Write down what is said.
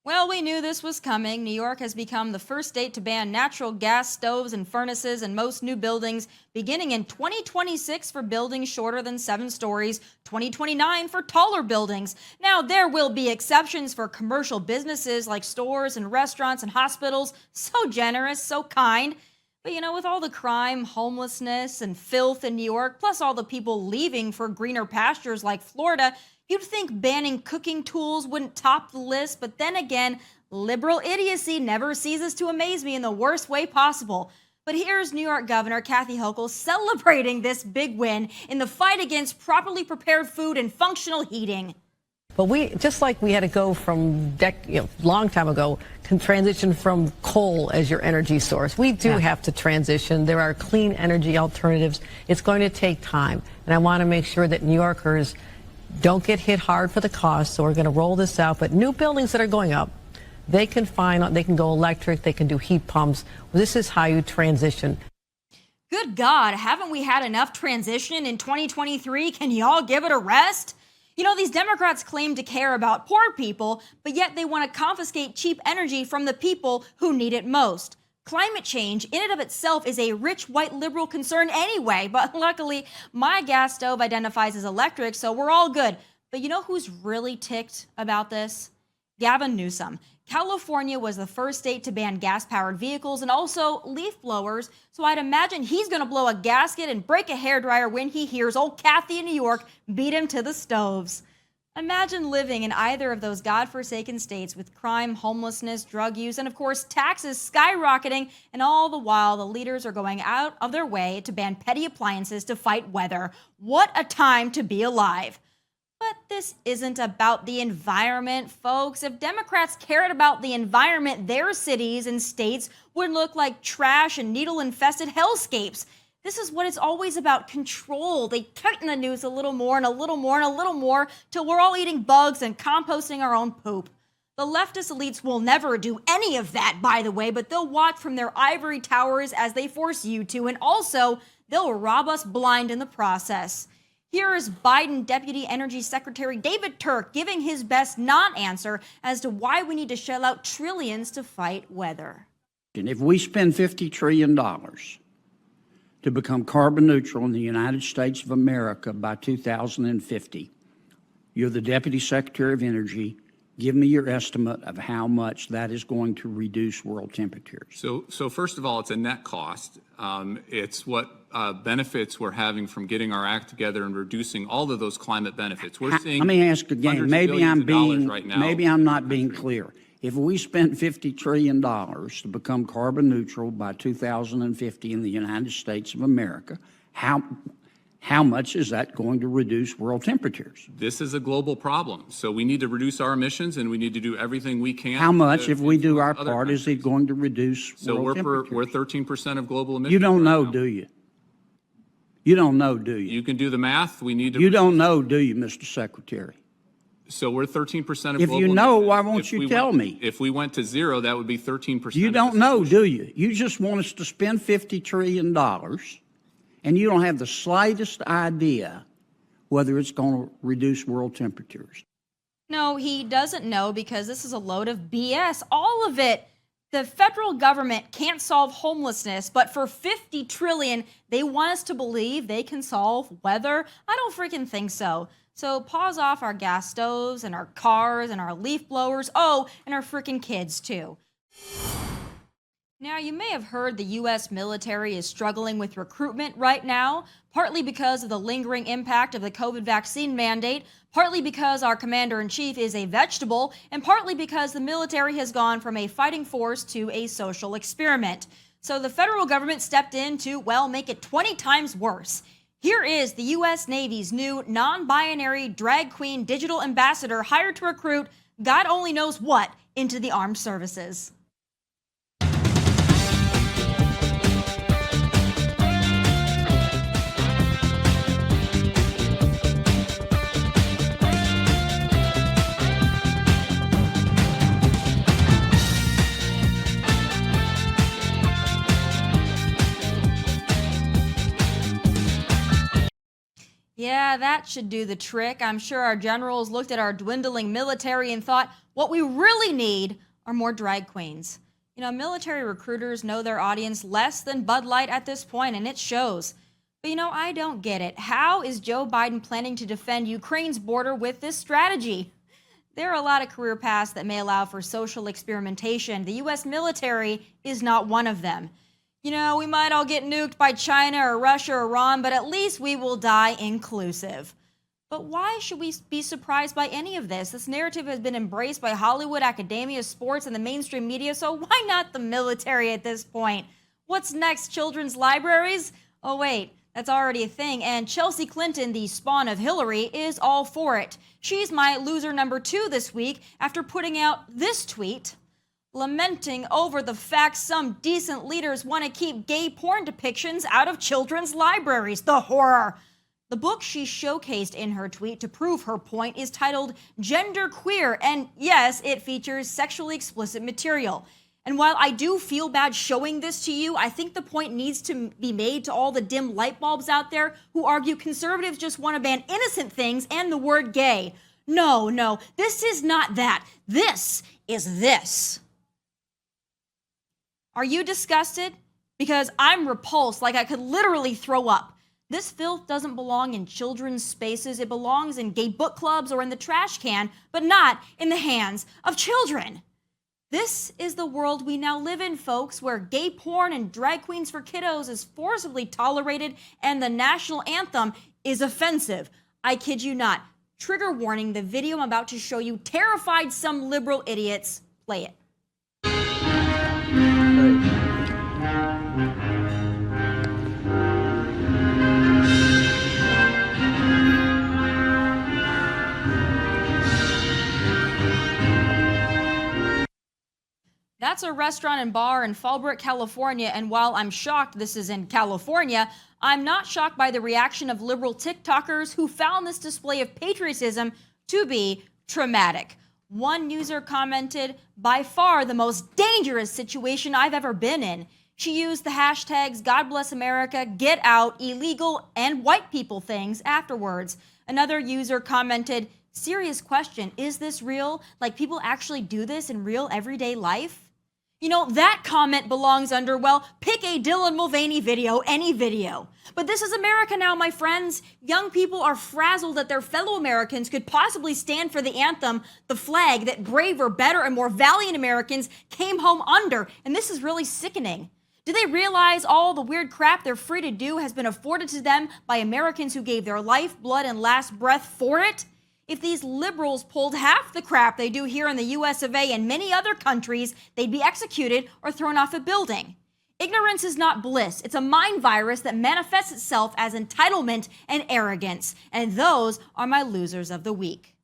Well, we knew this was coming. New York has become the first state to ban natural gas stoves and furnaces in most new buildings, beginning in 2026 for buildings shorter than 7 stories, 2029 for taller buildings. Now, there will be exceptions for commercial businesses like stores and restaurants and hospitals. So generous, so kind. But with all the crime, homelessness, and filth in New York, plus all the people leaving for greener pastures like Florida, you'd think banning cooking tools wouldn't top the list, but then again, liberal idiocy never ceases to amaze me in the worst way possible. But here's New York Governor Kathy Hochul celebrating this big win in the fight against properly prepared food and functional heating. But just like we had to go from long time ago, can transition from coal as your energy source. We do have to transition. There are clean energy alternatives. It's going to take time. And I want to make sure that New Yorkers don't get hit hard for the cost, so we're going to roll this out. But new buildings that are going up, they can go electric, they can do heat pumps. This is how you transition. Good God, haven't we had enough transition in 2023? Can y'all give it a rest? These Democrats claim to care about poor people, but yet they want to confiscate cheap energy from the people who need it most. Climate change in and of itself is a rich white liberal concern anyway, but luckily my gas stove identifies as electric, so we're all good. But who's really ticked about this? Gavin Newsom. California was the first state to ban gas-powered vehicles and also leaf blowers, so I'd imagine he's going to blow a gasket and break a hairdryer when he hears old Kathy in New York beat him to the stoves. Imagine living in either of those godforsaken states with crime, homelessness, drug use, and of course taxes skyrocketing, and all the while the leaders are going out of their way to ban petty appliances to fight weather. What a time to be alive. But this isn't about the environment, folks. If Democrats cared about the environment, their cities and states would look like trash and needle-infested hellscapes. This is what it's always about, control. They tighten the noose a little more and a little more and a little more till we're all eating bugs and composting our own poop. The leftist elites will never do any of that, by the way, but they'll watch from their ivory towers as they force you to, and also they'll rob us blind in the process. Here is Biden Deputy Energy Secretary David Turk giving his best non-answer as to why we need to shell out trillions to fight weather. And if we spend $50 trillion to become carbon neutral in the United States of America by 2050, you're the Deputy Secretary of Energy. Give me your estimate of how much that is going to reduce world temperatures. So first of all, it's a net cost. It's what benefits we're having from getting our act together and reducing all of those climate benefits. We're seeing. Let me ask again. Maybe I'm not being country. clear. If we spent $50 trillion to become carbon neutral by 2050 in the United States of America, how much is that going to reduce world temperatures? This is a global problem, so we need to reduce our emissions, and we need to do everything we can. How much, if we do our part, is it going to reduce world temperatures? We're 13% of global emissions. You don't know, do you? You don't know, do you? You can do the math. We need to. You don't know, do you, Mr. Secretary? So we're 13% of global emissions. If you know, why won't you tell me? If we went to zero, that would be 13%. You don't know, do you? You just want us to spend $50 trillion, and you don't have the slightest idea whether it's going to reduce world temperatures. No, he doesn't know because this is a load of BS. All of it. The federal government can't solve homelessness, but for $50 trillion, they want us to believe they can solve weather? I don't freaking think so. So pause off our gas stoves and our cars and our leaf blowers. Oh, and our freaking kids too. Now, you may have heard the U.S. military is struggling with recruitment right now, partly because of the lingering impact of the COVID vaccine mandate, partly because our commander-in-chief is a vegetable, and partly because the military has gone from a fighting force to a social experiment. So the federal government stepped in to, make it 20 times worse. Here is the U.S. Navy's new non-binary drag queen digital ambassador hired to recruit God only knows what into the armed services. Yeah, that should do the trick. I'm sure our generals looked at our dwindling military and thought, What we really need are more drag queens. You know, military recruiters know their audience less than Bud Light at this point, and it shows. But you know, I don't get it. How is Joe Biden planning to defend Ukraine's border with this strategy? There are a lot of career paths that may allow for social experimentation. The U.S. military is not one of them. You know, we might all get nuked by China or Russia or Iran, but at least we will die inclusive. But why should we be surprised by any of this? This narrative has been embraced by Hollywood, academia, sports, and the mainstream media, so why not the military at this point? What's next, children's libraries? Oh wait, that's already a thing, and Chelsea Clinton, the spawn of Hillary, is all for it. She's my loser number 2 this week after putting out this tweet, lamenting over the fact some decent leaders want to keep gay porn depictions out of children's libraries. The horror! The book she showcased in her tweet to prove her point is titled Gender Queer, and yes, it features sexually explicit material. And while I do feel bad showing this to you, I think the point needs to be made to all the dim light bulbs out there who argue conservatives just want to ban innocent things and the word gay. No, this is not that. This is this. Are you disgusted? Because I'm repulsed, like I could literally throw up. This filth doesn't belong in children's spaces. It belongs in gay book clubs or in the trash can, but not in the hands of children. This is the world we now live in, folks, where gay porn and drag queens for kiddos is forcibly tolerated and the national anthem is offensive. I kid you not. Trigger warning, the video I'm about to show you terrified some liberal idiots. Play it. That's a restaurant and bar in Fallbrook, California, and while I'm shocked this is in California, I'm not shocked by the reaction of liberal TikTokers who found this display of patriotism to be traumatic. One user commented, "By far the most dangerous situation I've ever been in." She used the hashtags God bless America, get out, illegal, and white people things afterwards. Another user commented, "Serious question, is this real? Like people actually do this in real everyday life?" You know, that comment belongs under, well, pick a Dylan Mulvaney video, any video. But this is America now, my friends. Young people are frazzled that their fellow Americans could possibly stand for the anthem, the flag that braver, better, and more valiant Americans came home under. And this is really sickening. Do they realize all the weird crap they're free to do has been afforded to them by Americans who gave their life, blood, and last breath for it? If these liberals pulled half the crap they do here in the US of A and many other countries, they'd be executed or thrown off a building. Ignorance is not bliss. It's a mind virus that manifests itself as entitlement and arrogance. And those are my losers of the week.